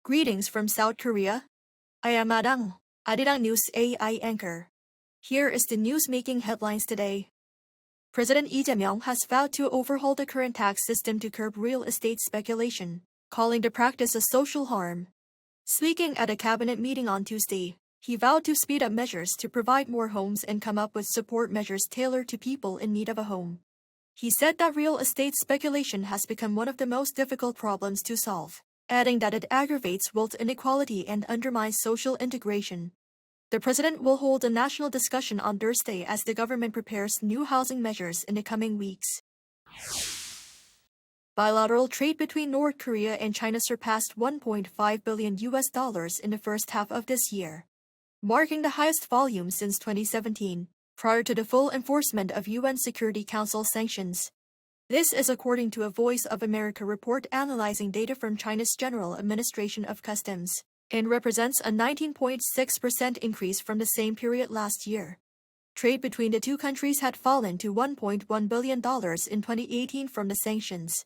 Greetings from South Korea. I am Arirang News AI anchor. Here is the news making headlines today. President Lee Jae-myung has vowed to overhaul the current tax system to curb real estate speculation, calling the practice a social harm. Speaking at a cabinet meeting on Tuesday, he vowed to speed up measures to provide more homes and come up with support measures tailored to people in need of a home. He said that real estate speculation has become one of the most difficult problems to solve, adding that it aggravates wealth inequality and undermines social integration. The president will hold a national discussion on Thursday as the government prepares new housing measures in the coming weeks. Bilateral trade between North Korea and China surpassed $1.5 billion in the first half of this year, marking the highest volume since 2017, prior to the full enforcement of UN Security Council sanctions. This is according to a Voice of America report analyzing data from China's General Administration of Customs, and represents a 19.6% increase from the same period last year. Trade between the two countries had fallen to $1.1 billion in 2018 from the sanctions.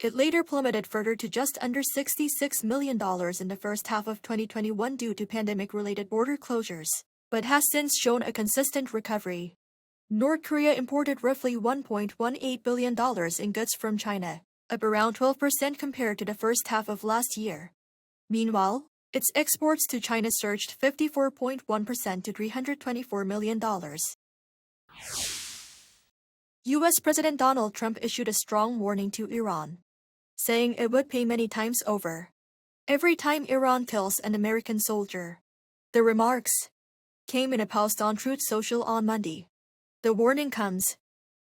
It later plummeted further to just under $66 million in the first half of 2021 due to pandemic-related border closures, but has since shown a consistent recovery. North Korea imported roughly $1.18 billion in goods from China, up around 12% compared to the first half of last year. Meanwhile, its exports to China surged 54.1% to $324 million. U.S. President Donald Trump issued a strong warning to Iran, saying it would pay many times over every time Iran kills an American soldier. The remarks came in a post on Truth Social on Monday. The warning comes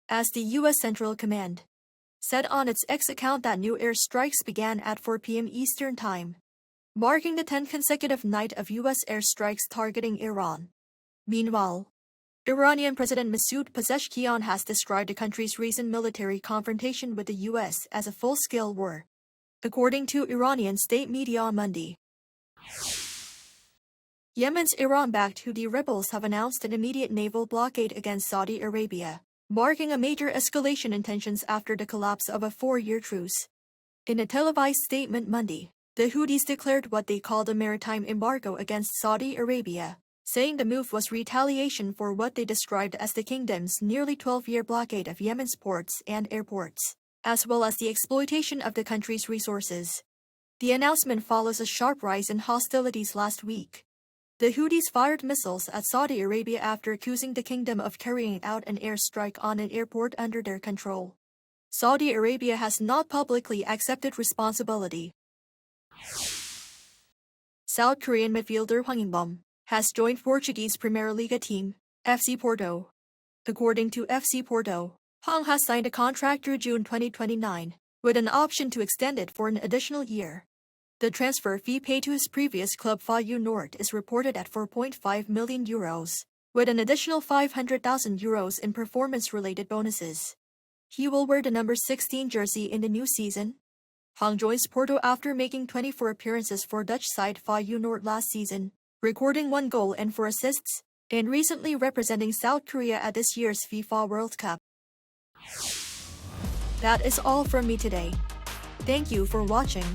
as the U.S. Central Command said on its X account that new airstrikes began at 4 p.m. Eastern Time, marking the 10th consecutive night of U.S. airstrikes targeting Iran. Meanwhile, Iranian President Masoud Pezeshkian has described the country's recent military confrontation with the U.S. as a full-scale war, according to Iranian state media on Monday. Yemen's Iran-backed Houthi rebels have announced an immediate naval blockade against Saudi Arabia, marking a major escalation in tensions after the collapse of a 4-year truce. In a televised statement Monday, the Houthis declared what they called a maritime embargo against Saudi Arabia, saying the move was retaliation for what they described as the kingdom's nearly 12-year blockade of Yemen's ports and airports, as well as the exploitation of the country's resources. The announcement follows a sharp rise in hostilities last week. The Houthis fired missiles at Saudi Arabia after accusing the kingdom of carrying out an airstrike on an airport under their control. Saudi Arabia has not publicly accepted responsibility. South Korean midfielder Hwang In-beom has joined Portuguese Primeira Liga team, FC Porto. According to FC Porto, Hwang has signed a contract through June 2029, with an option to extend it for an additional year. The transfer fee paid to his previous club Feyenoord is reported at €4.5 million, with an additional €500,000 in performance-related bonuses. He will wear the number 16 jersey in the new season. Hwang joins Porto after making 24 appearances for Dutch side Feyenoord last season, recording 1 goal and 4 assists, and recently representing South Korea at this year's FIFA World Cup. That is all from me today. Thank you for watching.